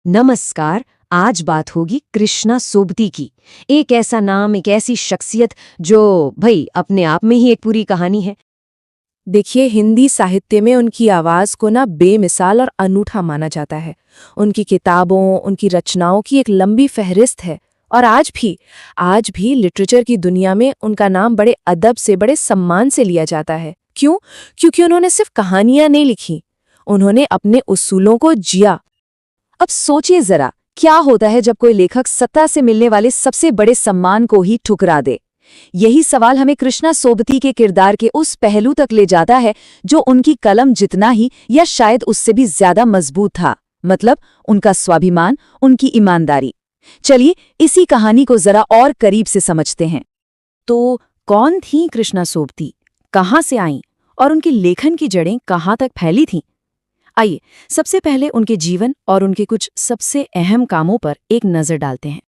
नमस्कार। आज बात होगी कृष्णा सोबती की। एक ऐसा नाम, एक ऐसी शख्सियत जो भाई अपने आप में ही एक पूरी कहानी है। देखिए, हिंदी साहित्य में उनकी आवाज़ को ना बेमिसाल और अनूठा माना जाता है। उनकी किताबों, उनकी रचनाओं की एक लंबी फहरिस्त है। और आज भी लिटरेचर की दुनिया में उनका नाम बड़े अदब से, बड़े सम्मान से लिया जाता है। क्यों? क्योंकि उन्होंने सिर्फ कहानियां नहीं लिखी, उन्होंने अपने उसूलों को जिया। अब सोचिए जरा, क्या होता है जब कोई लेखक सत्ता से मिलने वाले सबसे बड़े सम्मान को ही ठुकरा दे। यही सवाल हमें कृष्णा सोबती के किरदार के उस पहलू तक ले जाता है जो उनकी कलम जितना ही या शायद उससे भी ज्यादा मजबूत था, मतलब उनका स्वाभिमान, उनकी ईमानदारी। चलिए इसी कहानी को जरा और करीब से समझते हैं। तो कौन थी कृष्णा सोबती, कहाँ से आईं और उनकी लेखन की जड़ें कहाँ तक फैली थीं? आइए सबसे पहले उनके जीवन और उनके कुछ सबसे अहम कामों पर एक नजर डालते हैं।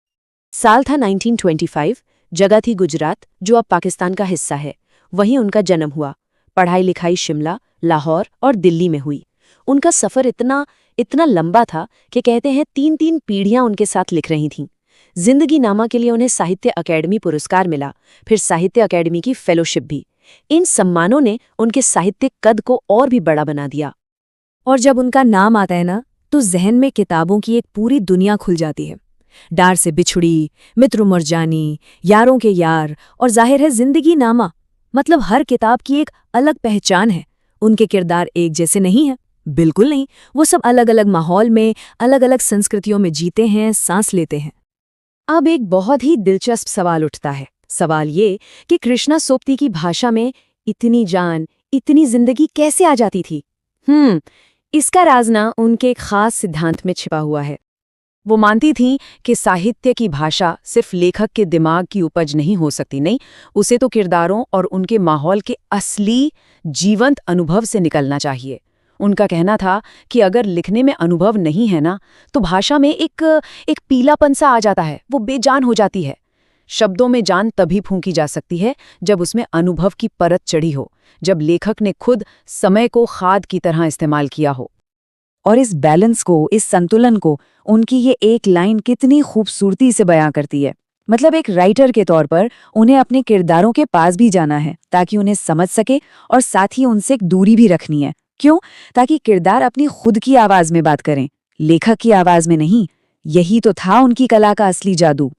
साल था 1925, जगह थी गुजरात, जो अब पाकिस्तान का हिस्सा है। वहीं उनका जन्म हुआ। पढ़ाई लिखाई शिमला, लाहौर और दिल्ली में हुई। उनका सफ़र इतना लंबा था कि कहते हैं 3-3 पीढ़ियां उनके साथ लिख रही थीं। जिंदगी नामा के लिए उन्हें साहित्य अकेडमी पुरस्कार मिला, फिर साहित्य अकेडमी की फेलोशिप भी। इन सम्मानों ने उनके साहित्यिक कद को और भी बड़ा बना दिया। और जब उनका नाम आता है ना, तो जहन में किताबों की एक पूरी दुनिया खुल जाती है। डार से बिछुड़ी, मित्र मुरजानी, यारों के यार, और जाहिर है जिंदगी नामा। मतलब हर किताब की एक अलग पहचान है। उनके किरदार एक जैसे नहीं है, बिल्कुल नहीं। वो सब अलग अलग माहौल में, अलग अलग संस्कृतियों में जीते हैं, सांस लेते हैं। अब एक बहुत ही दिलचस्प सवाल उठता है। सवाल ये कि कृष्णा सोबती की भाषा में इतनी जान, इतनी जिंदगी कैसे आ जाती थी? इसका राज ना उनके एक खास सिद्धांत में छिपा हुआ है। वो मानती थीं कि साहित्य की भाषा सिर्फ लेखक के दिमाग की उपज नहीं हो सकती, नहीं, उसे तो किरदारों और उनके माहौल के असली जीवंत अनुभव से निकलना चाहिए। उनका कहना था कि अगर लिखने में अनुभव नहीं है ना, तो भाषा में एक पीलापन सा आ जाता है, वो बेजान हो जाती है। शब्दों में जान तभी फूंकी जा सकती है जब उसमें अनुभव की परत चढ़ी हो, जब लेखक ने खुद समय को खाद की तरह इस्तेमाल किया हो। और इस बैलेंस को, इस संतुलन को उनकी ये एक लाइन कितनी खूबसूरती से बयां करती है। मतलब एक राइटर के तौर पर उन्हें अपने किरदारों के पास भी जाना है ताकि उन्हें समझ सके, और साथ ही उनसे एक दूरी भी रखनी है। क्यों? ताकि किरदार अपनी खुद की आवाज में बात करें, लेखक की आवाज में नहीं। यही तो था उनकी कला का असली जादू।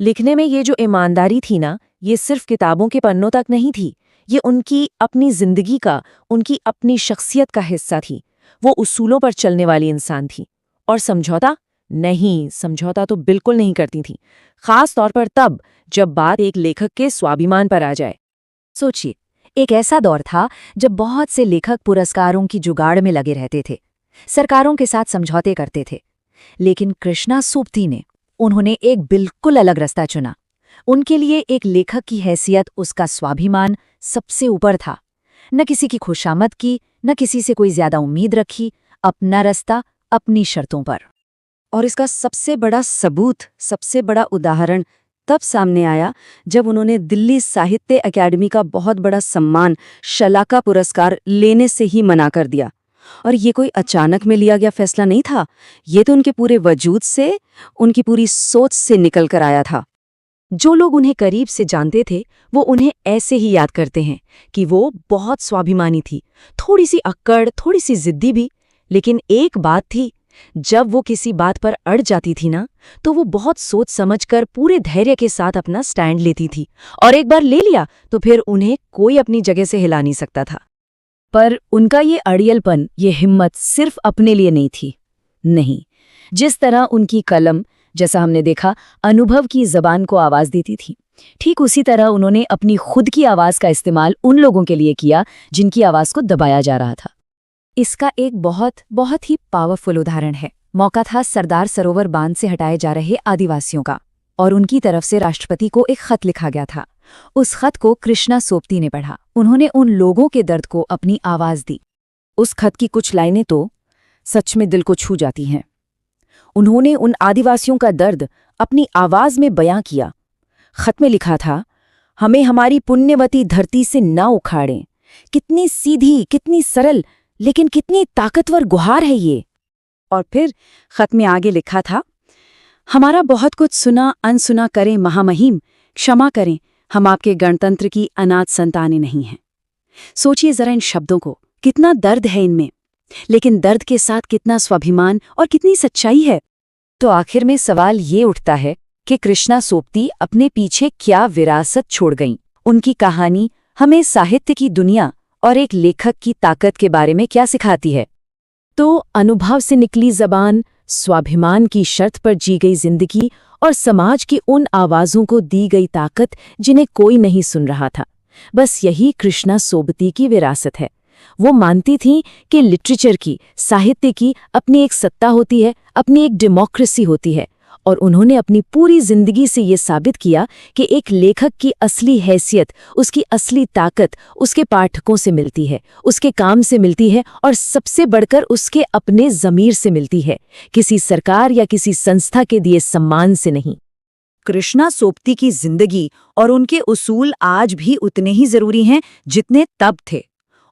लिखने में ये जो ईमानदारी थी ना, ये सिर्फ किताबों के पन्नों तक नहीं थी। ये उनकी अपनी जिंदगी का, उनकी अपनी शख्सियत का हिस्सा थी। वो उसूलों पर चलने वाली इंसान थी। और समझौता? नहीं, समझौता तो बिल्कुल नहीं करती थी। खास तौर पर तब जब बात एक लेखक के स्वाभिमान पर आ जाए। सोचिए, एक ऐसा दौर था जब बहुत से लेखक पुरस्कारों की जुगाड़ में लगे रहते थे, सरकारों के साथ समझौते करते थे। लेकिन कृष्णा सोबती ने, उन्होंने एक बिल्कुल अलग रास्ता चुना। उनके लिए एक लेखक की हैसियत, उसका स्वाभिमान सबसे ऊपर था। न किसी की खुशामद की, न किसी से कोई ज्यादा उम्मीद रखी। अपना रास्ता, अपनी शर्तों पर। और इसका सबसे बड़ा सबूत, सबसे बड़ा उदाहरण तब सामने आया जब उन्होंने दिल्ली साहित्य अकेडमी का बहुत बड़ा सम्मान, शलाका पुरस्कार लेने से ही मना कर दिया। और ये कोई अचानक में लिया गया फैसला नहीं था। ये तो उनके पूरे वजूद से, उनकी पूरी सोच से निकल कर आया था। जो लोग उन्हें करीब से जानते थे, वो उन्हें ऐसे ही याद करते हैं कि वो बहुत स्वाभिमानी थी, थोड़ी सी अक्कड़, थोड़ी सी जिद्दी भी। लेकिन एक बात थी, जब वो किसी बात पर अड़ जाती थी ना, तो वो बहुत सोच समझकर पूरे धैर्य के साथ अपना स्टैंड लेती थी। और एक बार ले लिया तो फिर उन्हें कोई अपनी जगह से हिला नहीं सकता था। पर उनका ये अड़ियलपन, ये हिम्मत सिर्फ अपने लिए नहीं थी। नहीं, जिस तरह उनकी कलम, जैसा हमने देखा, अनुभव की जबान को आवाज देती थी, ठीक उसी तरह उन्होंने अपनी खुद की आवाज का इस्तेमाल उन लोगों के लिए किया जिनकी आवाज को दबाया जा रहा था। इसका एक बहुत ही पावरफुल उदाहरण है। मौका था सरदार सरोवर बांध से हटाए जा रहे आदिवासियों का, और उनकी तरफ से राष्ट्रपति को एक खत लिखा गया था। उस खत को कृष्णा सोबती ने पढ़ा। उन्होंने उन लोगों के दर्द को अपनी आवाज दी। उस खत की कुछ लाइनें तो सच में दिल को छू जाती हैं। उन्होंने उन आदिवासियों का दर्द अपनी आवाज में बयां किया। खत में लिखा था, हमें हमारी पुण्यवती धरती से ना उखाड़ें। कितनी सीधी, कितनी सरल, लेकिन कितनी ताकतवर गुहार है ये। और फिर खत में आगे लिखा था, हमारा बहुत कुछ सुना अनसुना करें महामहिम, क्षमा करें, हम आपके गणतंत्र की अनाथ संतानें नहीं हैं। सोचिए जरा इन शब्दों को, कितना दर्द है इनमें, लेकिन दर्द के साथ कितना स्वाभिमान और कितनी सच्चाई है। तो आखिर में सवाल ये उठता है कि कृष्णा सोबती अपने पीछे क्या विरासत छोड़ गईं? उनकी कहानी हमें साहित्य की दुनिया और एक लेखक की ताकत के बारे में क्या सिखाती है? तो अनुभव से निकली जबान, स्वाभिमान की शर्त पर जी गई जिंदगी और समाज की उन आवाज़ों को दी गई ताकत जिन्हें कोई नहीं सुन रहा था, बस यही कृष्णा सोबती की विरासत है। वो मानती थीं कि लिटरेचर की, साहित्य की अपनी एक सत्ता होती है, अपनी एक डेमोक्रेसी होती है, और उन्होंने अपनी पूरी जिंदगी से ये साबित किया कि एक लेखक की असली हैसियत, उसकी असली ताकत उसके पाठकों से मिलती है, उसके काम से मिलती है और सबसे बढ़कर उसके अपने ज़मीर से मिलती है, किसी सरकार या किसी संस्था के दिए सम्मान से नहीं। कृष्णा सोबती की जिंदगी और उनके उसूल आज भी उतने ही जरूरी हैं जितने तब थे।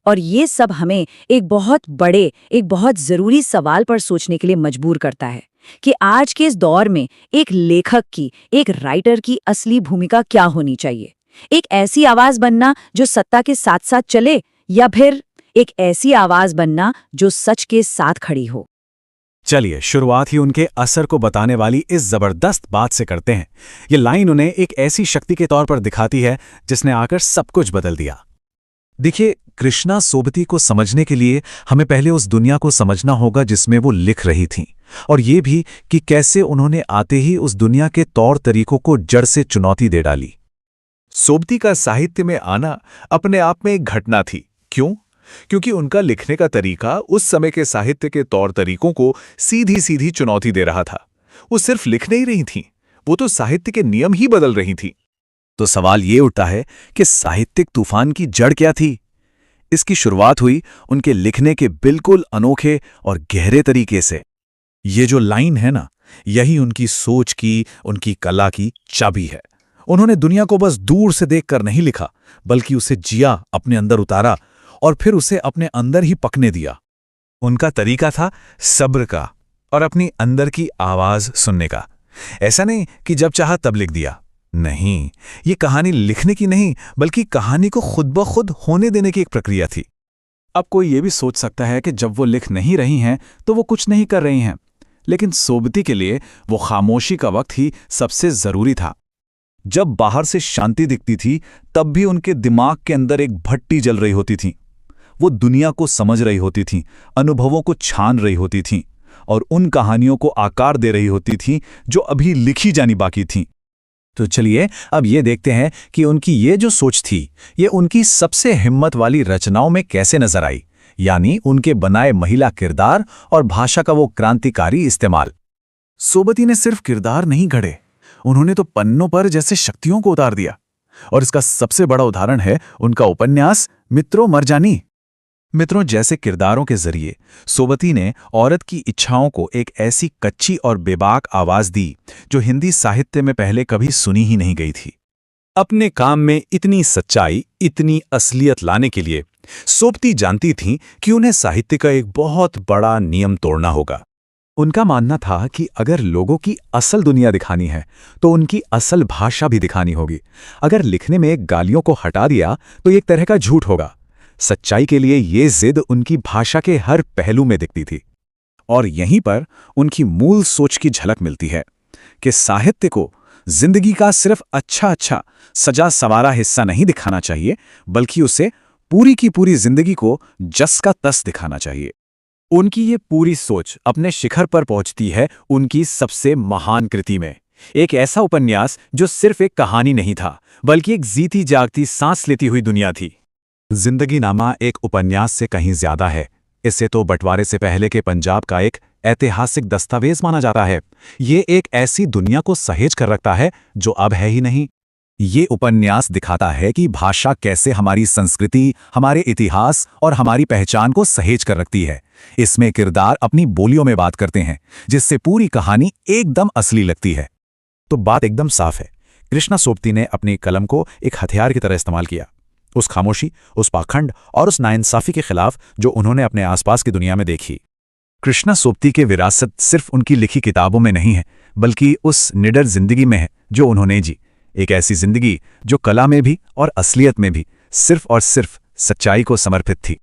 और ये सब हमें एक बहुत जरूरी सवाल पर सोचने के लिए मजबूर करता है कि आज के इस दौर में एक लेखक की, एक राइटर की असली भूमिका क्या होनी चाहिए? एक ऐसी आवाज बनना जो सत्ता के साथ साथ चले, या फिर एक ऐसी आवाज बनना जो सच के साथ खड़ी हो? चलिए शुरुआत ही उनके असर को बताने वाली इस जबरदस्त बात से करते हैं। ये लाइन उन्हें एक ऐसी शक्ति के तौर पर दिखाती है जिसने आकर सब कुछ बदल दिया। देखिए, कृष्णा सोबती को समझने के लिए हमें पहले उस दुनिया को समझना होगा जिसमें वो लिख रही थीं, और ये भी कि कैसे उन्होंने आते ही उस दुनिया के तौर तरीकों को जड़ से चुनौती दे डाली। सोबती का साहित्य में आना अपने आप में एक घटना थी। क्यों? क्योंकि उनका लिखने का तरीका उस समय के साहित्य के तौर तरीकों को सीधी सीधी चुनौती दे रहा था। वो सिर्फ लिख नहीं रही थीं, वो तो साहित्य के नियम ही बदल रही थीं। तो सवाल ये उठता है कि साहित्यिक तूफान की जड़ क्या थी? इसकी शुरुआत हुई उनके लिखने के बिल्कुल अनोखे और गहरे तरीके से। ये जो लाइन है ना, यही उनकी सोच की, उनकी कला की चाबी है। उन्होंने दुनिया को बस दूर से देखकर नहीं लिखा, बल्कि उसे जिया, अपने अंदर उतारा और फिर उसे अपने अंदर ही पकने दिया। उनका तरीका था सब्र का और अपनी अंदर की आवाज सुनने का। ऐसा नहीं कि जब चाहा तब लिख दिया। नहीं, ये कहानी लिखने की नहीं, बल्कि कहानी को खुद ब खुद होने देने की एक प्रक्रिया थी। अब कोई ये भी सोच सकता है कि जब वो लिख नहीं रही हैं तो वो कुछ नहीं कर रही हैं, लेकिन सोबती के लिए वो खामोशी का वक्त ही सबसे जरूरी था। जब बाहर से शांति दिखती थी, तब भी उनके दिमाग के अंदर एक भट्टी जल रही होती थी। वो दुनिया को समझ रही होती थीं, अनुभवों को छान रही होती थीं और उन कहानियों को आकार दे रही होती थीं जो अभी लिखी जानी बाकी थीं। तो चलिए अब ये देखते हैं कि उनकी ये जो सोच थी, ये उनकी सबसे हिम्मत वाली रचनाओं में कैसे नजर आई, यानी उनके बनाए महिला किरदार और भाषा का वो क्रांतिकारी इस्तेमाल। सोबती ने सिर्फ किरदार नहीं गढ़े, उन्होंने तो पन्नों पर जैसे शक्तियों को उतार दिया। और इसका सबसे बड़ा उदाहरण है उनका उपन्यास मित्रों मरजानी। मित्रों जैसे किरदारों के जरिए सोबती ने औरत की इच्छाओं को एक ऐसी कच्ची और बेबाक आवाज दी जो हिंदी साहित्य में पहले कभी सुनी ही नहीं गई थी। अपने काम में इतनी सच्चाई, इतनी असलियत लाने के लिए सोबती जानती थीं कि उन्हें साहित्य का एक बहुत बड़ा नियम तोड़ना होगा। उनका मानना था कि अगर लोगों की असल दुनिया दिखानी है तो उनकी असल भाषा भी दिखानी होगी। अगर लिखने में गालियों को हटा दिया तो एक तरह का झूठ होगा। सच्चाई के लिए ये जिद उनकी भाषा के हर पहलू में दिखती थी, और यहीं पर उनकी मूल सोच की झलक मिलती है कि साहित्य को जिंदगी का सिर्फ अच्छा सजा सवारा हिस्सा नहीं दिखाना चाहिए, बल्कि उसे पूरी की पूरी जिंदगी को जस का तस दिखाना चाहिए। उनकी ये पूरी सोच अपने शिखर पर पहुंचती है उनकी सबसे महान कृति में, एक ऐसा उपन्यास जो सिर्फ एक कहानी नहीं था, बल्कि एक जीती जागती सांस लेती हुई दुनिया थी। जिंदगी नामा एक उपन्यास से कहीं ज्यादा है। इसे तो बंटवारे से पहले के पंजाब का एक ऐतिहासिक दस्तावेज माना जाता है। ये एक ऐसी दुनिया को सहेज कर रखता है जो अब है ही नहीं। ये उपन्यास दिखाता है कि भाषा कैसे हमारी संस्कृति, हमारे इतिहास और हमारी पहचान को सहेज कर रखती है। इसमें किरदार अपनी बोलियों में बात करते हैं, जिससे पूरी कहानी एकदम असली लगती है। तो बात एकदम साफ है, कृष्णा सोबती ने अपनी कलम को एक हथियार की तरह इस्तेमाल किया। उस खामोशी, उस पाखंड और उस नाइंसाफी के खिलाफ जो उन्होंने अपने आसपास की दुनिया में देखी। कृष्णा सोबती के विरासत सिर्फ उनकी लिखी किताबों में नहीं है, बल्कि उस निडर जिंदगी में है जो उन्होंने जी। एक ऐसी जिंदगी जो कला में भी और असलियत में भी सिर्फ और सिर्फ सच्चाई को समर्पित थी।